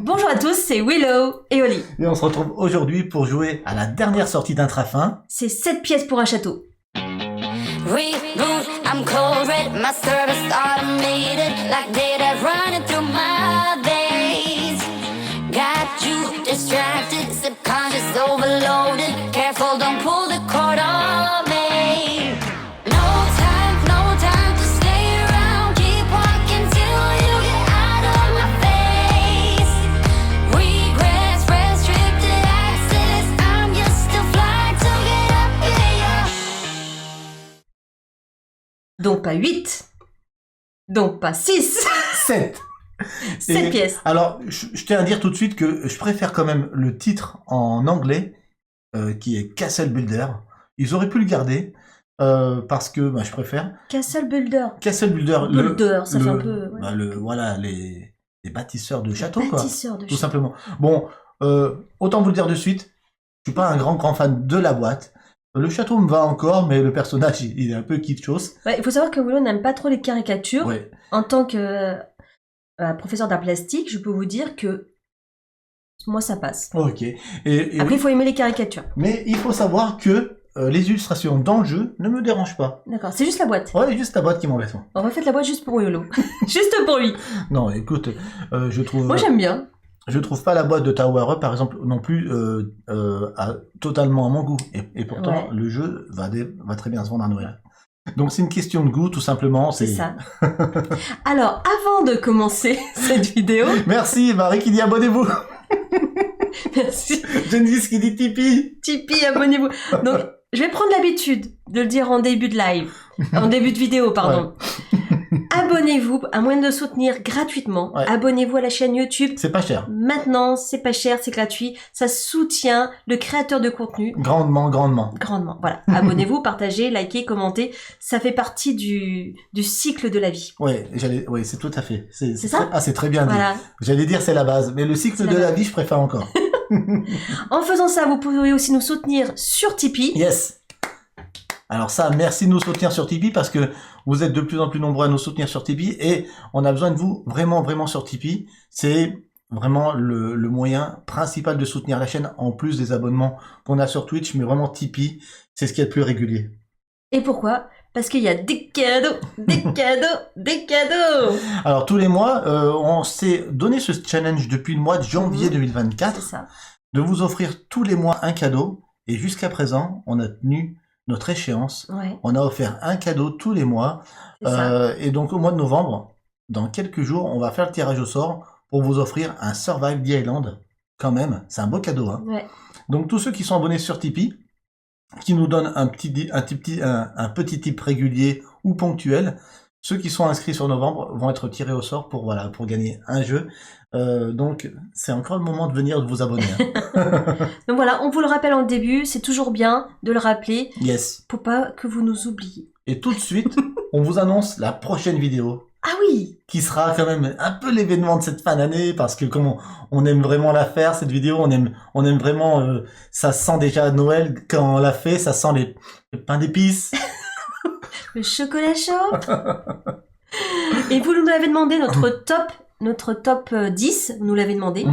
Bonjour à tous, c'est Willow et Oli. Et on se retrouve aujourd'hui pour jouer à la dernière sortie d'Intrafin. C'est 7 pièces pour un château. Reboot, I'm cold red, my service automated, like data running through my veins. Got you distracted, subconscious overloaded. Careful, don't pull the cord on me. No time to stay around. Keep walking till you get out of my face. Regrets, restricted access. I'm just a flight to get up here. Donc pas 8. Donc pas 6. 7. 7 pièces. Alors, je tiens à dire tout de suite que je préfère quand même le titre en anglais, qui est Castle Builder. Ils auraient pu le garder, parce que je préfère. Castle Builder. Castle Builder. Builder, ça fait un peu... ouais. Voilà, les bâtisseurs de châteaux, Bâtisseurs de tout châteaux. simplement. Bon, autant vous le dire de suite, je suis pas un grand fan de la boîte. Le château me va encore, mais le personnage, il est un peu kitschos. Ouais, il faut savoir que Willow n'aime pas trop les caricatures. Ouais. En tant que professeur d'art plastique, je peux vous dire que moi ça passe. Ok. Après, il faut aimer les caricatures. Mais il faut savoir que les illustrations dans le jeu ne me dérangent pas. D'accord, c'est juste la boîte. Ouais, juste la boîte qui m'embête. Moi. On refait la boîte juste pour Willow. Juste pour lui. Non, écoute, je trouve. Moi j'aime bien. Je trouve pas la boîte de Tower Up, par exemple, non plus totalement à mon goût. Et pourtant, Ouais. le jeu va très bien se vendre à Noël. Donc c'est une question de goût, tout simplement. C'est ça. Alors, avant de commencer cette vidéo... Merci, Marie qui dit abonnez-vous. Merci. Genesis qui dit Tipeee. Tipeee, abonnez-vous. Donc, je vais prendre l'habitude de le dire en début de live. En début de vidéo, pardon. Abonnez-vous, à moins de soutenir gratuitement. Ouais. Abonnez-vous à la chaîne YouTube. C'est pas cher. Maintenant, c'est pas cher, c'est gratuit. Ça soutient le créateur de contenu. Grandement. Grandement. Voilà. Abonnez-vous, partagez, likez, commentez. Ça fait partie du cycle de la vie. Ouais, c'est tout à fait. C'est ça c'est très bien dit. Voilà. J'allais dire c'est la base, mais le cycle C'est de la la base. vie, je préfère encore. En faisant ça, vous pouvez aussi nous soutenir sur Tipeee. Yes. Alors ça, merci de nous soutenir sur Tipeee parce que vous êtes de plus en plus nombreux à nous soutenir sur Tipeee et on a besoin de vous vraiment sur Tipeee. C'est vraiment le moyen principal de soutenir la chaîne en plus des abonnements qu'on a sur Twitch, mais vraiment Tipeee, c'est ce qu'il y a de plus régulier. Et pourquoi? Parce qu'il y a des cadeaux, des cadeaux, des cadeaux. Alors tous les mois, on s'est donné ce challenge depuis le mois de janvier 2024 C'est ça. de vous offrir tous les mois un cadeau et jusqu'à présent, on a tenu notre échéance. Ouais, On a offert un cadeau tous les mois. c'est ça. Et donc au mois de novembre, dans quelques jours, on va faire le tirage au sort pour vous offrir un Survive the Island. Quand même, c'est un beau cadeau. Hein. Ouais. Donc tous ceux qui sont abonnés sur Tipeee, qui nous donnent un petit tip régulier ou ponctuel, ceux qui sont inscrits sur novembre vont être tirés au sort pour gagner un jeu. Donc c'est encore le moment de venir de vous abonner. Hein. Donc voilà, on vous le rappelle en début, c'est toujours bien de le rappeler Yes. pour pas que vous nous oubliez. Et tout de suite, on vous annonce la prochaine vidéo. Ah oui, Qui sera quand même un peu l'événement de cette fin d'année parce que comme on aime vraiment la faire cette vidéo, on aime vraiment, ça sent déjà Noël quand on l'a fait, ça sent le pain d'épices. le chocolat chaud. Et vous nous l'avez demandé, notre top 10, vous nous l'avez demandé.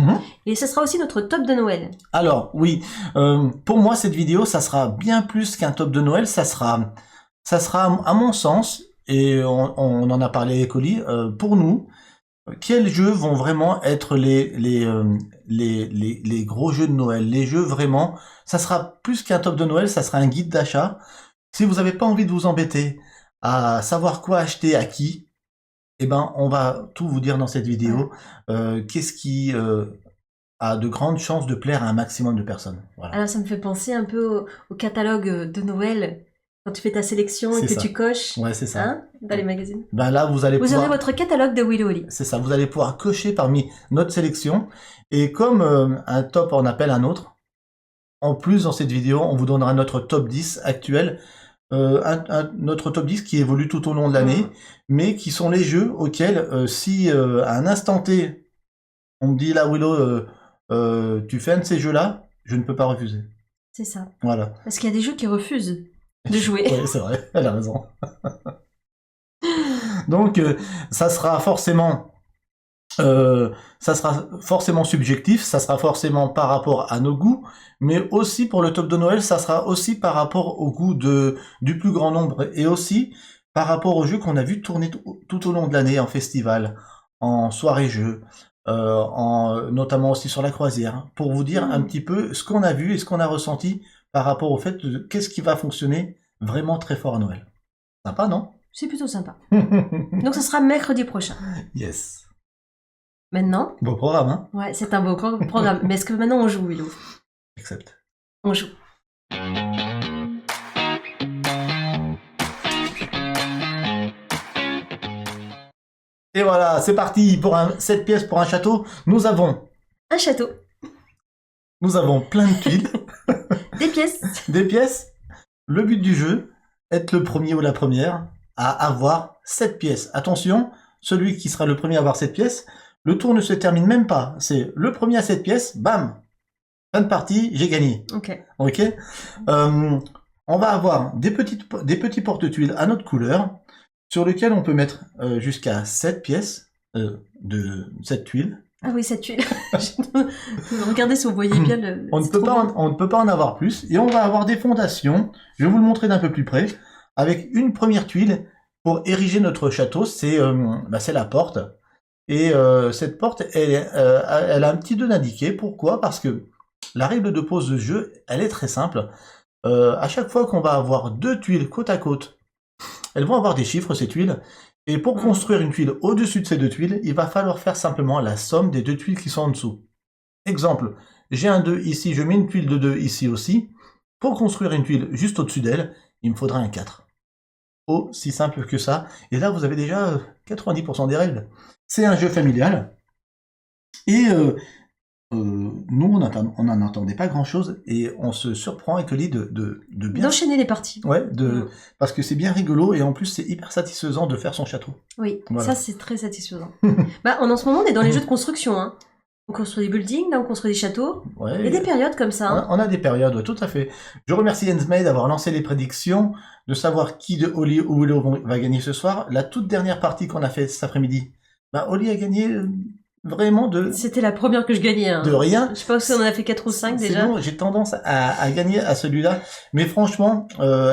Et ce sera aussi notre top de Noël. Alors oui, pour moi cette vidéo, ça sera bien plus qu'un top de Noël, ça sera à mon sens, et on en a parlé avec Oli, pour nous, quels jeux vont vraiment être les gros jeux de Noël, les jeux vraiment, ça sera plus qu'un top de Noël, ça sera un guide d'achat. Si vous n'avez pas envie de vous embêter à savoir quoi acheter à qui, eh ben on va tout vous dire dans cette vidéo. Qu'est-ce qui a de grandes chances de plaire à un maximum de personnes. Voilà. Alors ça me fait penser un peu au catalogue de Noël, quand tu fais ta sélection et C'est que ça. tu coches Ouais, c'est ça. hein, dans les magazines. Ben là, vous allez Vous pouvoir... aurez votre catalogue de Willow Oli. C'est ça, vous allez pouvoir cocher parmi notre sélection. Et comme un top en appelle un autre, en plus dans cette vidéo, on vous donnera notre top 10 actuel. Notre top 10 qui évolue tout au long de l'année, mais qui sont les jeux auxquels, si à un instant T, on me dit là, Willow, tu fais un de ces jeux-là, je ne peux pas refuser. C'est ça. Voilà. Parce qu'il y a des jeux qui refusent de jouer. Oui, c'est vrai, elle a raison. Donc, ça sera forcément Ça sera forcément subjectif, ça sera forcément par rapport à nos goûts, mais aussi pour le top de Noël, ça sera aussi par rapport au goût du plus grand nombre et aussi par rapport aux jeux qu'on a vu tourner tout au long de l'année en festival, en soirée-jeux, notamment aussi sur la croisière, pour vous dire un petit peu ce qu'on a vu et ce qu'on a ressenti par rapport au fait de qu'est-ce qui va fonctionner vraiment très fort à Noël. Sympa, non? C'est plutôt sympa. Donc ça sera mercredi prochain. Yes. Maintenant, Beau programme, hein? ouais, c'est un beau programme. Mais est-ce que maintenant on joue, Willow? Accepte. On joue. Et voilà, c'est parti pour 7 pièces pour un château. Nous avons Un château, plein de tuiles, des pièces. des pièces. Le but du jeu, être le premier ou la première à avoir 7 pièces. Attention, celui qui sera le premier à avoir 7 pièces, le tour ne se termine même pas. C'est le premier à 7 pièces, bam, fin de partie, j'ai gagné. Ok. Ok. On va avoir des petits porte-tuiles à notre couleur, sur lesquels on peut mettre jusqu'à 7 pièces de 7 tuiles. Ah oui, cette tuile. Regardez si vous voyez bien le... On ne peut pas en avoir plus. Et on va avoir des fondations. Je vais vous le montrer d'un peu plus près. Avec une première tuile pour ériger notre château. C'est la porte. Et cette porte, elle a un petit 2 d'indiqué. Pourquoi? Parce que la règle de pose de jeu, elle est très simple. À chaque fois qu'on va avoir 2 tuiles côte à côte, elles vont avoir des chiffres, ces tuiles. Et pour construire une tuile au-dessus de ces 2 tuiles, il va falloir faire simplement la somme des 2 tuiles qui sont en dessous. Exemple, j'ai un 2 ici, je mets une tuile de 2 ici aussi. Pour construire une tuile juste au-dessus d'elle, il me faudra un 4. Aussi simple que ça. Et là, vous avez déjà 90% des règles. C'est un jeu familial. Et nous, on n'en entendait pas grand-chose. Et on se surprend avec Oli de bien... D'enchaîner les parties. Ouais, parce que c'est bien rigolo. Et en plus, c'est hyper satisfaisant de faire son château. Oui, Voilà. ça c'est très satisfaisant. En ce moment, on est dans les jeux de construction. Hein. On construit des buildings, là on construit des châteaux. Ouais, Il y a des périodes comme ça. Hein. on a des périodes, ouais, tout à fait. Je remercie Ensmay d'avoir lancé les prédictions, de savoir qui de Oli ou Willow va gagner ce soir. La toute dernière partie qu'on a fait cet après-midi, Oli a gagné vraiment C'était la première que je gagnais. Hein. de rien. Je pense qu'on en a fait 4 ou 5 déjà. Bon, j'ai tendance à gagner à celui-là. Mais franchement,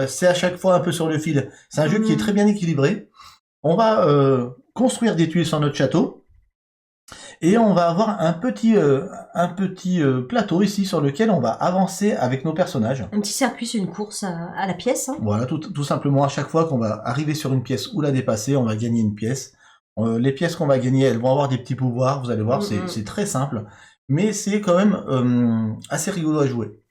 c'est à chaque fois un peu sur le fil. C'est un jeu qui est très bien équilibré. On va construire des tuiles sur notre château. Et on va avoir un petit plateau ici sur lequel on va avancer avec nos personnages. Un petit circuit, c'est une course à la pièce. Hein. Voilà, tout simplement, à chaque fois qu'on va arriver sur une pièce ou la dépasser, on va gagner une pièce. Les pièces qu'on va gagner, elles vont avoir des petits pouvoirs, vous allez voir, c'est très simple. Mais c'est quand même assez rigolo à jouer.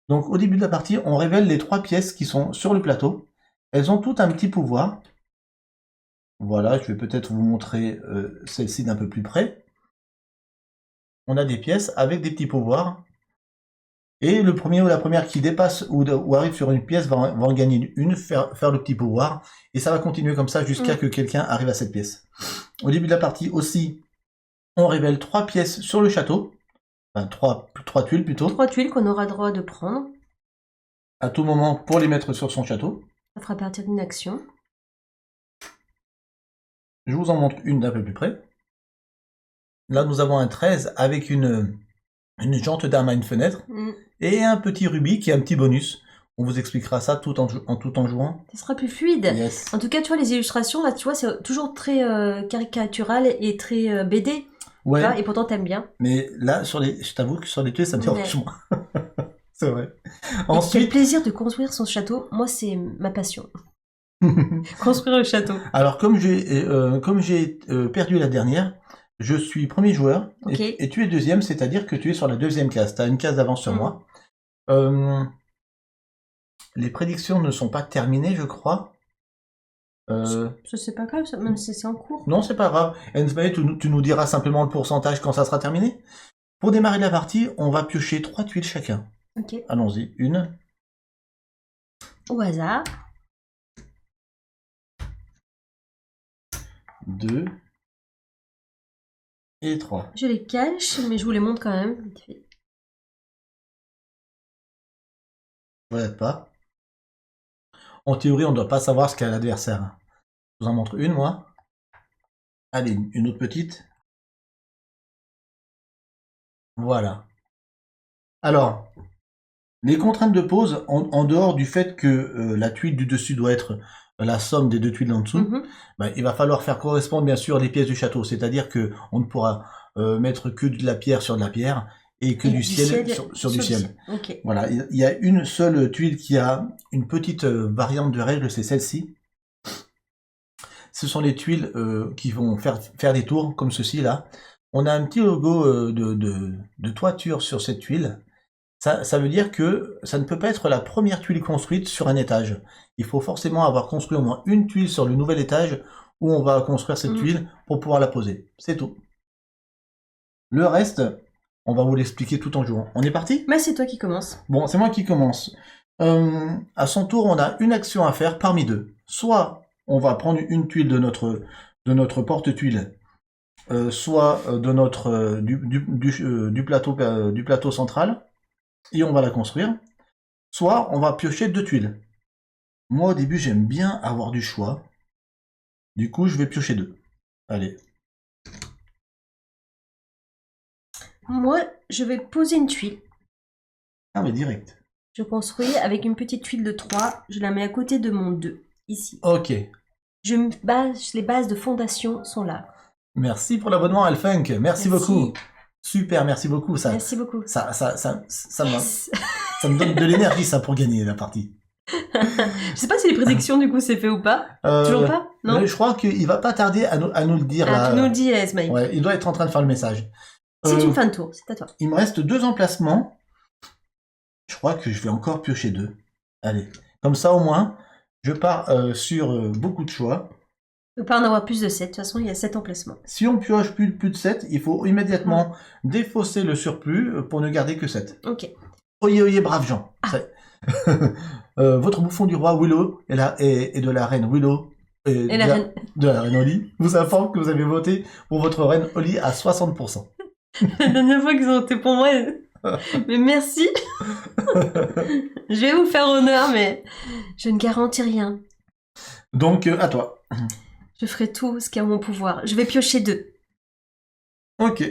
Donc au début de la partie, on révèle les 3 pièces qui sont sur le plateau. Elles ont toutes un petit pouvoir. Voilà, je vais peut-être vous montrer celle-ci d'un peu plus près. On a des pièces avec des petits pouvoirs. Et le premier ou la première qui dépasse ou arrive sur une pièce va en gagner une, faire le petit pouvoir. Et ça va continuer comme ça jusqu'à que quelqu'un arrive à cette pièce. Au début de la partie aussi, on révèle 3 pièces sur le château. Enfin, 3 tuiles plutôt. 3 tuiles qu'on aura droit de prendre. À tout moment pour les mettre sur son château. Ça fera partir d'une action. Je vous en montre une d'un peu plus près. Là, nous avons un 13 avec une jante d'arme à une fenêtre et un petit rubis qui est un petit bonus. On vous expliquera ça tout en jouant. Ça sera plus fluide. Yes. En tout cas, tu vois, les illustrations, là, tu vois, c'est toujours très caricatural et très BD. Ouais. Vois, et pourtant, t'aimes bien. Mais là, je t'avoue que sur les tuiles, ça me dérange moins. C'est vrai. Ensuite, le plaisir de construire son château, moi, c'est ma passion. Construire le château. Alors, comme j'ai perdu la dernière, je suis premier joueur et tu es deuxième, c'est-à-dire que tu es sur la deuxième case. Tu as une case d'avance sur moi. Les prédictions ne sont pas terminées, je crois. C'est pas grave, même si c'est en cours. Non, c'est pas grave. Ensmay, tu nous diras simplement le pourcentage quand ça sera terminé. Pour démarrer la partie, on va piocher 3 tuiles chacun. Ok. Allons-y. Une. Au hasard. 2. Et 3. Je les cache, mais je vous les montre quand même. Vite fait. Voilà pas. En théorie, on ne doit pas savoir ce qu'a l'adversaire. Je vous en montre une, moi. Allez, une autre petite. Voilà. Alors, les contraintes de pose, en dehors du fait que la tuile du dessus doit être la somme des deux tuiles en dessous, ben, il va falloir faire correspondre bien sûr les pièces du château. C'est-à-dire que on ne pourra mettre que de la pierre sur de la pierre et que du ciel sur du ciel. Okay. Voilà, il y a une seule tuile qui a une petite variante de règle, c'est celle-ci. Ce sont les tuiles qui vont faire des tours comme ceci là. On a un petit logo de toiture sur cette tuile. Ça veut dire que ça ne peut pas être la première tuile construite sur un étage. Il faut forcément avoir construit au moins une tuile sur le nouvel étage où on va construire cette tuile pour pouvoir la poser. C'est tout. Le reste, on va vous l'expliquer tout en jouant. On est parti? Mais c'est toi qui commence. Bon, c'est moi qui commence. À son tour, on a une action à faire parmi deux. Soit on va prendre une tuile de notre porte-tuile, soit de notre du plateau central, et on va la construire. Soit on va piocher deux tuiles. Moi, au début, j'aime bien avoir du choix. Du coup, je vais piocher deux. Allez. Moi, je vais poser une tuile. Ah, mais direct. Je construis avec une petite tuile de 3. Je la mets à côté de mon 2, ici. Ok. Les bases de fondation sont là. Merci pour l'abonnement, Alfunk. Merci beaucoup. Super, merci beaucoup. Merci beaucoup. Ça me donne de l'énergie, ça, pour gagner la partie. Je sais pas si les prédictions, du coup, c'est fait ou pas. Toujours pas? Non. Je crois qu'il va pas tarder à nous le dire. Tu nous le dis, Esmaï. Ouais, il doit être en train de faire le message. C'est une fin de tour, c'est à toi. Il me reste 2 emplacements. Je crois que je vais encore piocher 2. Allez, comme ça au moins, je pars sur beaucoup de choix. Il ne peut pas en avoir plus de 7, de toute façon il y a 7 emplacements. Si on pioche plus de 7, il faut immédiatement défausser le surplus pour ne garder que 7. Ok. Oyez, oyez, braves gens. Votre bouffon du roi Willow et de la reine Willow de la reine Holly vous informe que vous avez voté pour votre reine Holly à 60%. La dernière fois qu'ils ont voté pour moi, mais merci. Je vais vous faire honneur, mais je ne garantis rien. Donc, à toi. Je ferai tout ce qui est en mon pouvoir. Je vais piocher 2. Ok.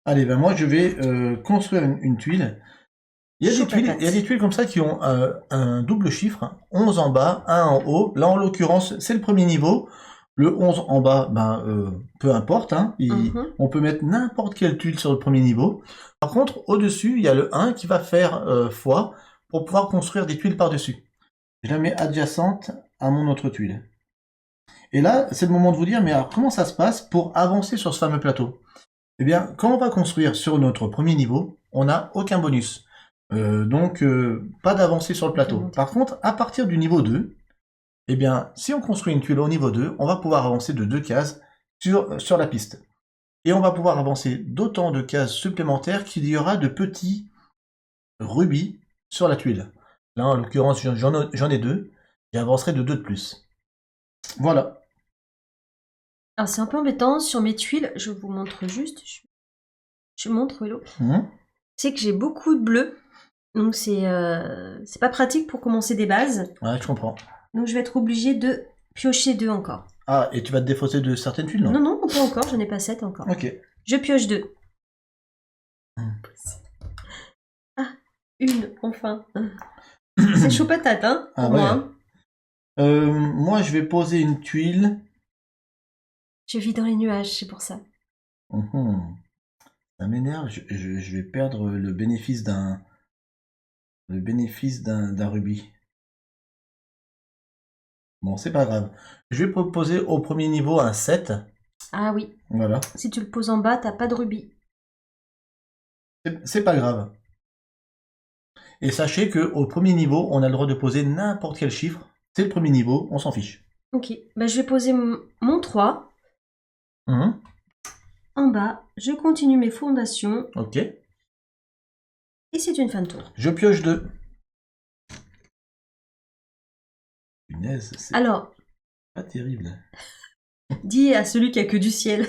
Allez, ben moi je vais construire une tuile. Il y a des tuiles comme ça qui ont un double chiffre, 11 en bas, 1 en haut. Là, en l'occurrence, c'est le premier niveau. Le 11 en bas, peu importe, hein, on peut mettre n'importe quelle tuile sur le premier niveau. Par contre, au-dessus, il y a le 1 qui va faire fois pour pouvoir construire des tuiles par-dessus. Je la mets adjacente à mon autre tuile. Et là, c'est le moment de vous dire, mais alors comment ça se passe pour avancer sur ce fameux plateau? Eh bien, quand on va construire sur notre premier niveau, on n'a aucun bonus. Donc, pas d'avancée sur le plateau. Par contre, à partir du niveau 2, eh bien, si on construit une tuile au niveau 2, on va pouvoir avancer de 2 cases sur la piste. Et on va pouvoir avancer d'autant de cases supplémentaires qu'il y aura de petits rubis sur la tuile. Là, en l'occurrence, j'en ai 2. J'avancerai de 2 de plus. Voilà. Alors, c'est un peu embêtant. Sur mes tuiles, je vous montre juste. Je montre, Willow. C'est que j'ai beaucoup de bleu. Donc, c'est pas pratique pour commencer des bases. Ouais, je comprends. Donc je vais être obligée de piocher 2 encore. Ah, et tu vas te défausser de certaines tuiles, non? Non, pas encore, je n'ai pas 7 encore. Ok. Je pioche 2. Ah, une, enfin. C'est chaud patate, hein, pour moi. Moi, je vais poser une tuile. Je vis dans les nuages, c'est pour ça. Ça m'énerve, je vais perdre le bénéfice d'un rubis. Bon, c'est pas grave. Je vais proposer au premier niveau un 7. Ah oui. Voilà. Si tu le poses en bas, t'as pas de rubis. C'est pas grave. Et sachez qu'au premier niveau, on a le droit de poser n'importe quel chiffre. C'est le premier niveau, on s'en fiche. Ok. Bah, je vais poser mon 3. En bas, je continue mes fondations. Ok. Et c'est une fin de tour. Je pioche 2. Punaise, c'est pas terrible. Dis à celui qui a que du ciel.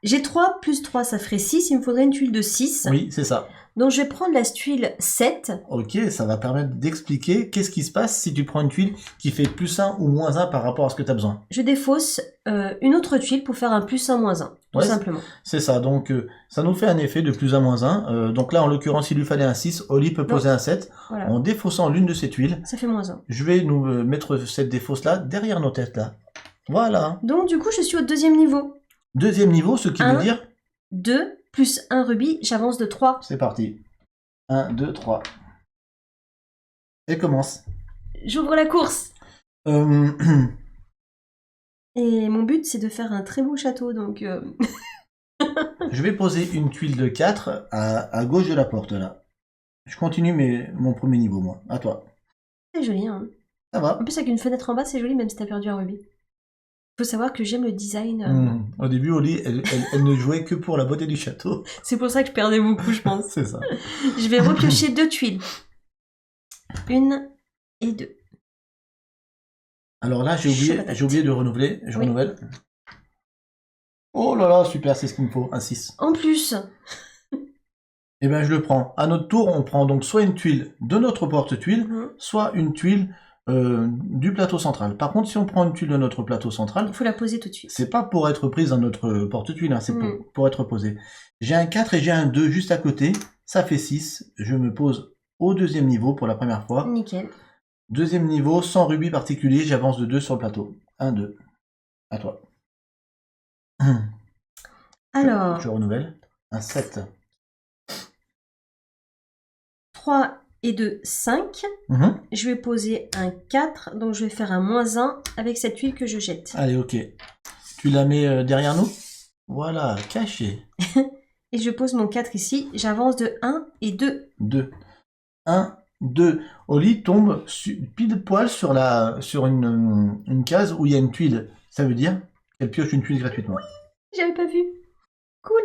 J'ai 3 plus 3, ça ferait 6. Il me faudrait une tuile de 6. Oui, c'est ça. Donc je vais prendre la tuile 7. Ok, ça va permettre d'expliquer qu'est-ce qui se passe si tu prends une tuile qui fait +1 ou -1 par rapport à ce que tu as besoin. Je défausse une autre tuile pour faire un +1, -1, tout simplement. C'est ça, donc ça nous fait un effet de +1, -1. Donc là, en l'occurrence, il lui fallait un 6, Oli peut poser un 7. Voilà. En défaussant l'une de ces tuiles, Ça fait -1. je vais nous mettre cette défausse-là derrière nos têtes, là. Voilà. Donc du coup, je suis au 2e niveau. Deuxième niveau, ce qui veut dire... 2 plus 1 rubis, j'avance de 3. C'est parti. 1, 2, 3. Et commence. J'ouvre la course. Euh, Et mon but, c'est de faire un très beau château, donc... Je vais poser une tuile de 4 à gauche de la porte, là. Je continue mon premier niveau, moi. À toi. C'est joli, hein. Ça va. En plus, avec une fenêtre en bas, c'est joli, même si t'as perdu un rubis. Faut savoir que j'aime le design. Au début, Oli, elle ne jouait que pour la beauté du château. C'est pour ça que je perdais beaucoup, je pense. C'est ça. Je vais repiocher 2 tuiles. 1 et 2. Alors là, j'ai oublié de renouveler. Je Oui. renouvelle. Oh là là, super, c'est ce qu'il me faut. Un 6. En plus, Eh bien, je le prends. À notre tour, on prend donc soit une tuile de notre porte-tuile, soit une tuile du plateau central. Par contre, si on prend une tuile de notre plateau central, il faut la poser tout de suite. c'est pas pour être prise dans notre porte-tuile, hein, c'est pour être posée. J'ai un 4 et j'ai un 2 juste à côté, ça fait 6. Je me pose au deuxième niveau pour la première fois. Nickel. Deuxième niveau, sans rubis particulier, j'avance de 2 sur le plateau. 1, 2. À toi. Alors, Je renouvelle. Un 7. 3 et 2, 5. Je vais poser un 4, donc je vais faire un -1 avec cette tuile que je jette. Allez, ok. Tu la mets derrière nous? Voilà, caché. Et je pose mon 4 ici, j'avance de 1 et 2. 2. 1, 2. Oli tombe pile poil sur une case où il y a une tuile. Ça veut dire qu'elle pioche une tuile gratuitement. Oui, j'avais pas vu. Cool.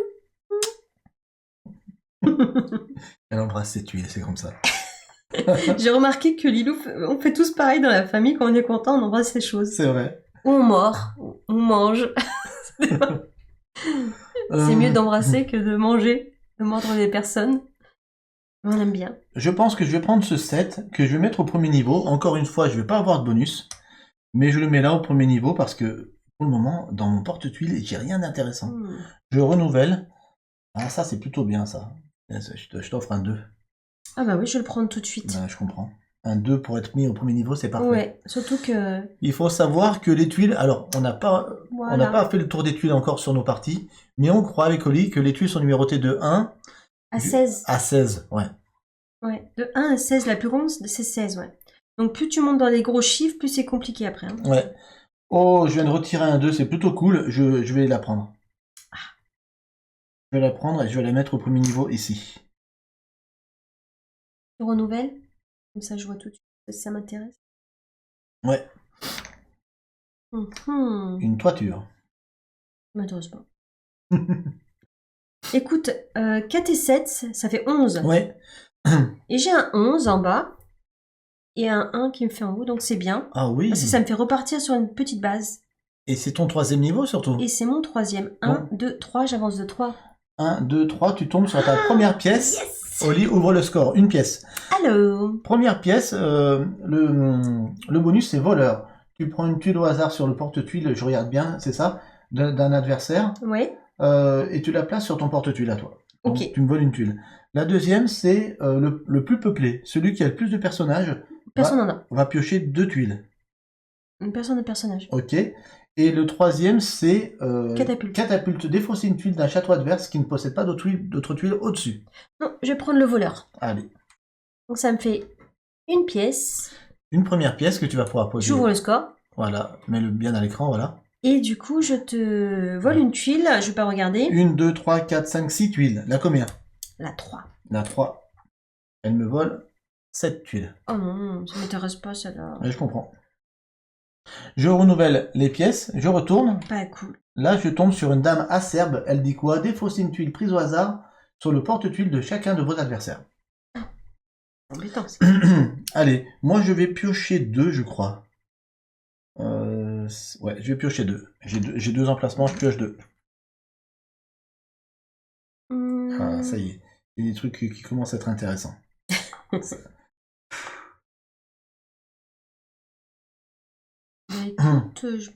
Elle embrasse ses tuiles, c'est comme ça. J'ai remarqué que Lilou, on fait tous pareil dans la famille, quand on est content, on embrasse ces choses. C'est vrai. Ou on mord, ou on mange. C'est mieux d'embrasser que de manger, de mordre des personnes. On aime bien. Je pense que je vais prendre ce 7, que je vais mettre au premier niveau. Encore une fois, je vais pas avoir de bonus. Mais je le mets là au premier niveau parce que, pour le moment, dans mon porte-tuile, j'ai rien d'intéressant. Je renouvelle. Ah, ça, c'est plutôt bien, ça. Je t'offre un 2. Ah bah oui, je vais le prendre tout de suite. Ben, je comprends. Un 2 pour être mis au premier niveau, c'est parfait. Ouais, surtout que... Il faut savoir que les tuiles... Alors, on n'a pas fait le tour des tuiles encore sur nos parties, mais on croit avec Oli que les tuiles sont numérotées de 1... À 16. À 16, ouais. Ouais, de 1 à 16, la plus ronde, c'est 16, ouais. Donc plus tu montes dans les gros chiffres, plus c'est compliqué après. Hein. Ouais. Oh, je viens de retirer un 2, c'est plutôt cool. Je vais la prendre. Je vais la prendre et je vais la mettre au premier niveau ici. Je renouvelle. Comme ça, je vois tout de suite si ça m'intéresse. Ouais. Une toiture. Ça m'intéresse pas. Écoute, 4 et 7, ça fait 11. Ouais. Et j'ai un 11 en bas. Et un 1 qui me fait en haut, donc c'est bien. Ah oui. Parce que ça me fait repartir sur une petite base. Et c'est ton troisième niveau surtout. Et c'est mon troisième. 1, 2, 3, j'avance de 3. 1, 2, 3, tu tombes sur ta première pièce. Yes. Oli ouvre le score, une pièce. Allô. Première pièce, le bonus c'est voleur. Tu prends une tuile au hasard sur le porte-tuile, je regarde bien, c'est ça, d'un adversaire. Ouais. Et tu la places sur ton porte-tuile à toi. Donc, Ok. tu me voles une tuile. La deuxième, c'est le plus peuplé. Celui qui a le plus de personnages Personne n'en a. va piocher 2 tuiles. Personne de personnage. Ok. Et le troisième, c'est Catapulte. Catapulte. Défausser une tuile d'un château adverse qui ne possède pas d'autres tuiles au-dessus. Non, je vais prendre le voleur. Allez. Donc ça me fait une pièce. Une première pièce que tu vas pouvoir poser. J'ouvre le score. Voilà. Mets-le bien à l'écran, voilà. Et du coup, je te vole une tuile. Je vais pas regarder. 1, 2, 3, 4, 5, 6 tuiles. La combien? La 3. La 3. Elle me vole 7 tuiles. Oh non, ça m'intéresse pas, celle-là. Ouais, je comprends. Je renouvelle les pièces, je retourne. Pas cool. Là, je tombe sur une dame acerbe. Elle dit quoi? Défausser une tuile prise au hasard sur le porte-tuile de chacun de vos adversaires. Embêtant, ça. Allez, moi je vais piocher 2, je crois. Ouais, je vais piocher 2. J'ai 2 emplacements, je pioche 2. Ah, ça y est. Il y a des trucs qui commencent à être intéressants. Bah, écoute, je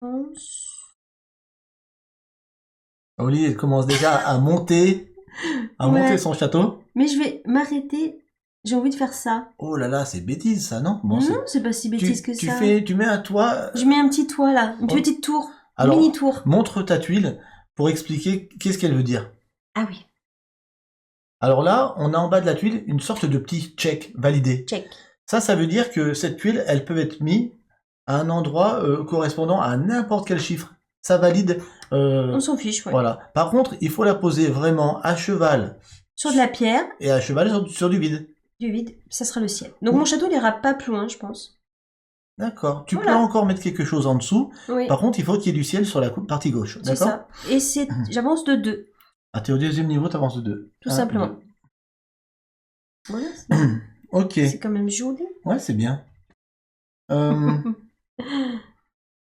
pense... Oli, elle commence déjà à monter son château. Mais je vais m'arrêter. J'ai envie de faire ça. Oh là là, c'est bêtise ça, non? Bon, Non, c'est pas si bêtise que ça. Tu mets un toit. Je mets un petit toit là, une petite tour, Alors, mini tour. Montre ta tuile pour expliquer qu'est-ce qu'elle veut dire. Ah oui, Alors là, on a en bas de la tuile une sorte de petit check validé. check. Ça veut dire que cette tuile, elle peut être mise à un endroit correspondant à n'importe quel chiffre. Ça valide. On s'en fiche, ouais. Voilà. Par contre, il faut la poser vraiment à cheval. Sur de la pierre. Et à cheval sur du vide. Du vide, ça sera le ciel. Donc mon château n'ira pas plus loin, je pense. D'accord. Tu Voilà. peux encore mettre quelque chose en dessous. Oui, Par contre, il faut qu'il y ait du ciel sur la partie gauche. c'est D'accord? ça. Et j'avance de 2, Ah, t'es au deuxième niveau, t'avances de 2. tout simplement. Voilà, Ok. c'est quand même joli. Ouais, c'est bien.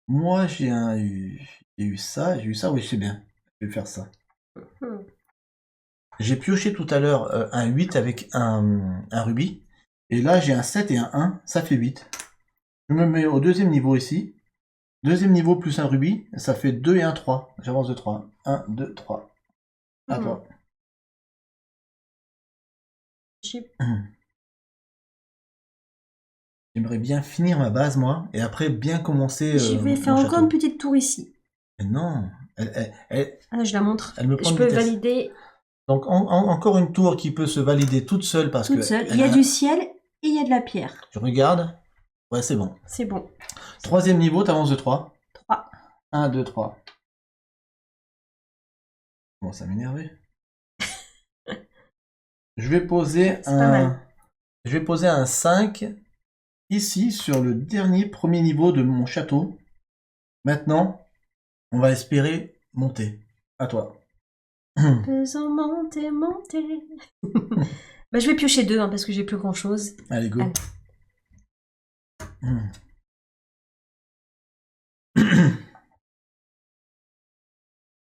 Moi, j'ai eu ça, oui, c'est bien. Je vais faire ça. J'ai pioché tout à l'heure un 8 avec un rubis. Et là, j'ai un 7 et un 1, ça fait 8. Je me mets au deuxième niveau ici. Deuxième niveau plus un rubis, ça fait 2 et un 3. J'avance de 3. 1, 2, 3. À toi. J'aimerais bien finir ma base, moi, et après bien commencer. Je vais faire mon encore château. une petite tour ici. Mais non, Ah, je la montre. elle me prend Je de peux vitesse. valider Donc encore une tour qui peut se valider toute seule parce toute que. seule. Il y a du ciel et il y a de la pierre. Je regarde. Ouais, c'est bon. C'est bon. Troisième niveau, t'avances de 3. 3. 1, 2, 3. Bon, ça m'énerve. Je vais poser C'est pas mal. Je vais poser un 5 ici sur le premier niveau de mon château. Maintenant, on va espérer monter. À toi. Faisons monter, monter. Bah, je vais piocher 2 parce que j'ai plus grand chose. Allez, go. Allez.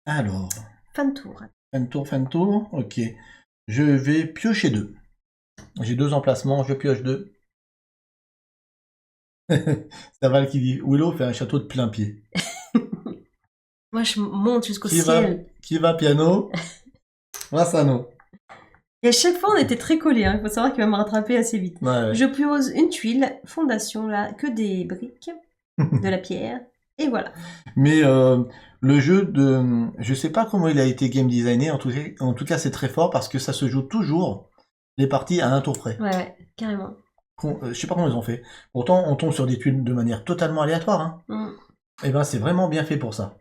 Alors, Fin de tour. fin de tour, ok. Je vais piocher 2. J'ai 2 emplacements, je pioche 2. C'est Val qui dit Willow fait un château de plein pied. Moi, je monte jusqu'au ciel. Qui va piano? Massano. Et à chaque fois, on était très collés. Il faut savoir qu'il va me rattraper assez vite. Ouais. Je pose une tuile, fondation là, que des briques, de la pierre, et voilà. Mais le jeu de... Je sais pas comment il a été game designé, en tout cas c'est très fort parce que ça se joue toujours les parties à un tour près. Ouais, carrément. Je sais pas comment ils ont fait. Pourtant, on tombe sur des tuiles de manière totalement aléatoire. Hein. Et ben c'est vraiment bien fait pour ça.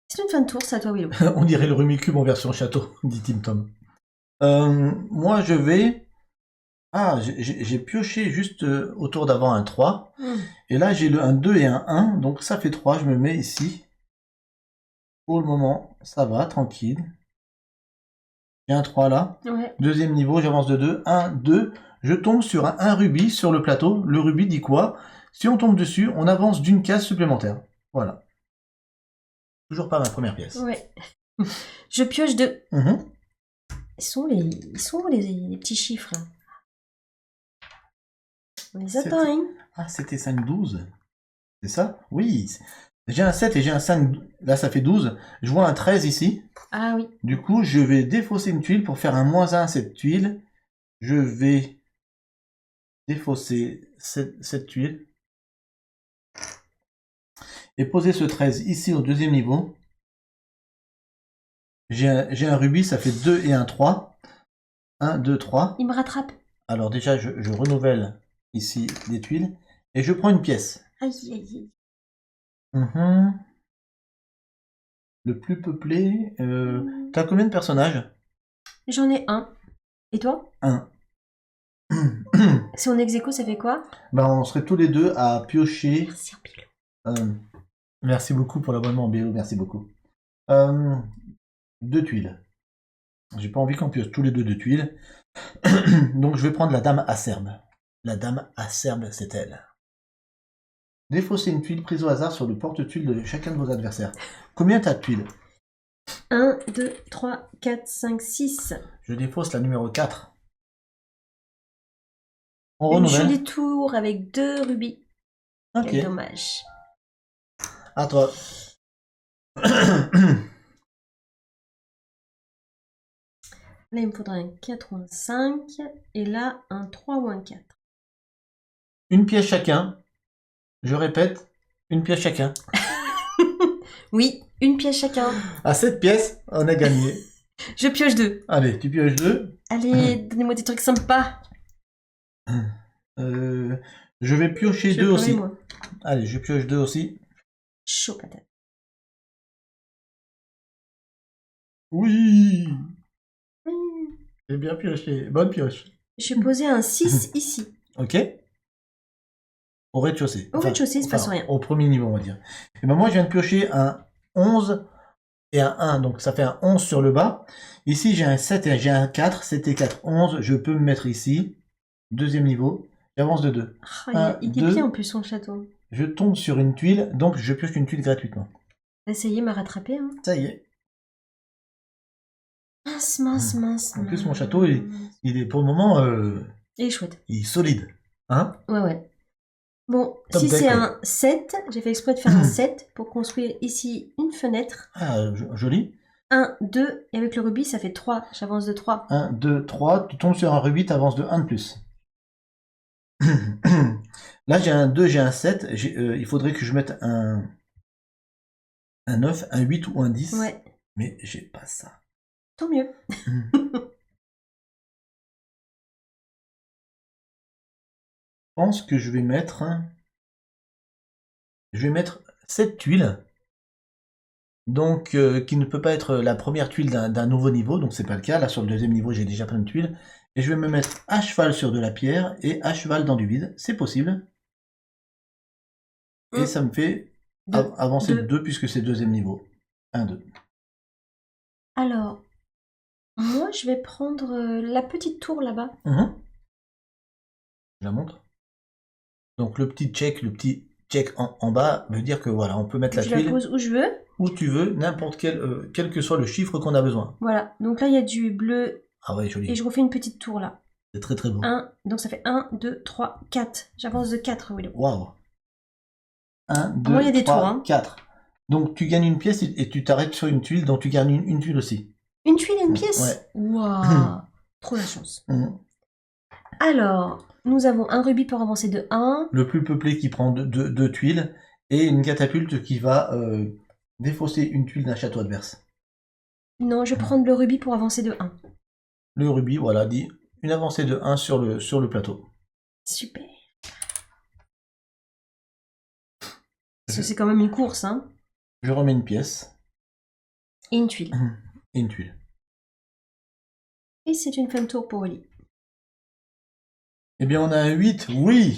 C'est une fin de tour, c'est à toi, Willow. On dirait le Rumicube en version château, dit Tim Tom. Moi je vais... Ah, j'ai pioché juste autour d'avant un 3. Et là j'ai un 2 et un 1, donc ça fait 3, je me mets ici. Pour le moment, ça va, tranquille. J'ai un 3 là. Ouais. Deuxième niveau, j'avance de 2. 1, 2. Je tombe sur un rubis sur le plateau. Le rubis dit quoi? Si on tombe dessus, on avance d'une case supplémentaire. Voilà. Toujours pas ma première pièce. Ouais. Je pioche 2. Ils sont où les petits chiffres là? On les attend, hein? Ah, c'était 5, 12. C'est ça? Oui. J'ai un 7 et j'ai un 5. Là, ça fait 12. Je vois un 13 ici. Ah oui. Du coup, je vais défausser une tuile pour faire un -1 à cette tuile. Je vais défausser cette tuile. Et poser ce 13 ici au deuxième niveau. J'ai un rubis, ça fait 2 et un 3. 1, 2, 3. Il me rattrape. Alors déjà, je renouvelle ici les tuiles. Et je prends une pièce. Aïe, aïe, aïe. Le plus peuplé. T'as combien de personnages? J'en ai un. Et toi? 1. Si on ex-aequo, ça fait quoi? Bah, on serait tous les deux à piocher. Merci, Bilo. Merci beaucoup pour l'abonnement, Bilo, merci beaucoup. 2 tuiles. J'ai pas envie qu'on pioche tous les deux 2 tuiles. Donc je vais prendre la dame acerbe. La dame acerbe, c'est elle. Défausser une tuile prise au hasard sur le porte-tuile de chacun de vos adversaires. Combien t'as de tuiles? 1, 2, 3, 4, 5, 6. Je défausse la numéro 4. On Une renouvelle. jolie tour avec 2 rubis. Ok. Quel dommage. À toi. Là, il me faudrait un 4 ou un 5. Et là, un 3 ou un 4. Une pièce chacun. Je répète, une pièce chacun. Oui, une pièce chacun. À 7 pièces, on a gagné. Je pioche 2. Allez, tu pioches 2. Allez, donnez-moi des trucs sympas. Je vais piocher Je 2 vais aussi. pleurer, moi. Allez, je pioche 2 aussi. Chaud patate. Oui, Mmh. j'ai bien pioché. Bonne pioche. Je vais poser un 6 ici. Ok. Au rez-de-chaussée. Au rez-de-chaussée, il se passe rien. Au premier niveau, on va dire. Et ben moi, je viens de piocher un 11 et un 1. Donc, ça fait un 11 sur le bas. Ici, j'ai un 7 et j'ai un 4. 7 et 4, 11. Je peux me mettre ici. Deuxième niveau. J'avance de 2. Oh, il est bien en plus son château. Je tombe sur une tuile. Donc, je pioche une tuile gratuitement. Là, ça y est, il m'a rattrapé. Hein. Ça y est. Mince, mince, mince. En plus, mon château, il est pour le moment... Il est chouette. il est solide. Hein? Ouais, ouais. Bon, Top si deck, c'est ouais. un 7, j'ai fait exprès de faire un 7 pour construire ici une fenêtre. Ah, joli. 1, 2, et avec le rubis, ça fait 3. J'avance de 3. 1, 2, 3. Tu tombes sur un rubis, tu avances de 1 de plus. Là, j'ai un 2, j'ai un 7. Il faudrait que je mette un 9, un 8 ou un 10. Ouais, Mais j'ai pas ça. tant mieux. Je pense que je vais mettre... cette tuile. Donc, qui ne peut pas être la première tuile d'un nouveau niveau. Donc, c'est pas le cas. Là, sur le deuxième niveau, j'ai déjà plein de tuiles. Et je vais me mettre à cheval sur de la pierre et à cheval dans du vide. C'est possible. Et ça me fait avancer de 2 puisque c'est deuxième niveau. 1, 2. Alors, moi, je vais prendre la petite tour là-bas. Je la montre. Donc, le petit check en bas veut dire que voilà, on peut mettre la Je tuile la pose où je veux. où tu veux, n'importe quel que soit le chiffre qu'on a besoin. Voilà, donc là, il y a du bleu. Ah ouais, joli. Et je refais une petite tour là. C'est très très beau. 1, donc ça fait 1, 2, 3, 4. J'avance de 4, Willow. Waouh. 1, 2, Moi, il y a des 3, tours, hein. 4. Donc tu gagnes une pièce et tu t'arrêtes sur une tuile, donc tu gagnes une tuile aussi. Une tuile et une pièce? Ouais. Waouh. Trop la chance. Alors, nous avons un rubis pour avancer de 1. Le plus peuplé qui prend deux tuiles et une catapulte qui va défausser une tuile d'un château adverse. Non, je vais prendre le rubis pour avancer de 1. Le rubis, voilà, dit une avancée de 1 sur le plateau. Super. Parce que c'est quand même une course, hein. Je remets une pièce. Et une tuile. Et une tuile. Et c'est une femme tour pour Oli. Eh bien, on a un 8, oui.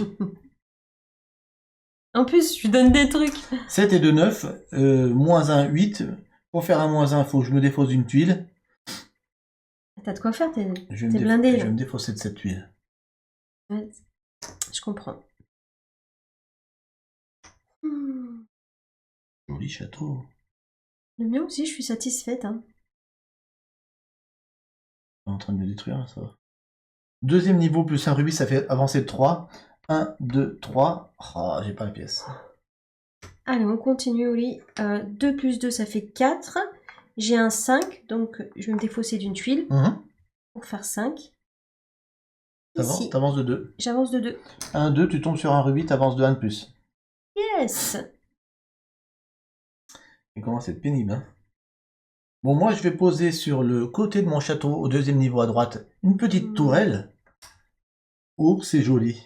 En plus, je lui donne des trucs. 7 et 2, 9, moins 1, 8. Pour faire un moins 1, il faut que je me défausse d'une tuile. T'as de quoi faire, t'es Je vais blindé. me défausser de cette tuile. Ouais, je comprends. Joli château. Le mien aussi, je suis satisfaite. Hein. On est en train de le détruire, là, ça va. Deuxième niveau plus un rubis, ça fait avancer de 3. 1, 2, 3. Ah, j'ai pas la pièce. Allez, on continue, Oli. 2 plus 2, ça fait 4. J'ai un 5, donc je vais me défausser d'une tuile pour faire 5. T'avances de 2. J'avance de 2. 1, 2, tu tombes sur un rubis, t'avances de 1 de plus. Yes. Et comment c'est pénible, hein. Bon, moi, je vais poser sur le côté de mon château, au deuxième niveau à droite, une petite tourelle. Oh, c'est joli.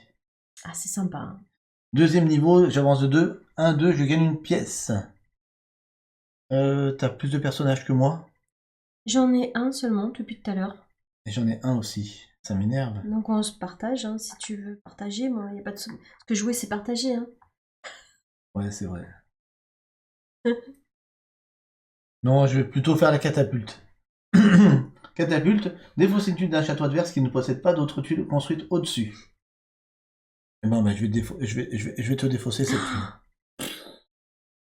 Ah, c'est sympa. Hein. Deuxième niveau, j'avance de 2. 1, 2, je gagne une pièce. T'as plus de personnages que moi? J'en ai un seulement depuis tout à l'heure. Et j'en ai un aussi. Ça m'énerve. Donc on se partage, hein, si tu veux partager. Moi, il n'y a pas de souci. Parce que jouer, c'est partager. Hein. Ouais, c'est vrai. Non, je vais plutôt faire la catapulte. Catapulte, défausser une tuile d'un château adverse qui ne possède pas d'autres tuiles construites au-dessus. Et ben, je vais te défausser cette tuile.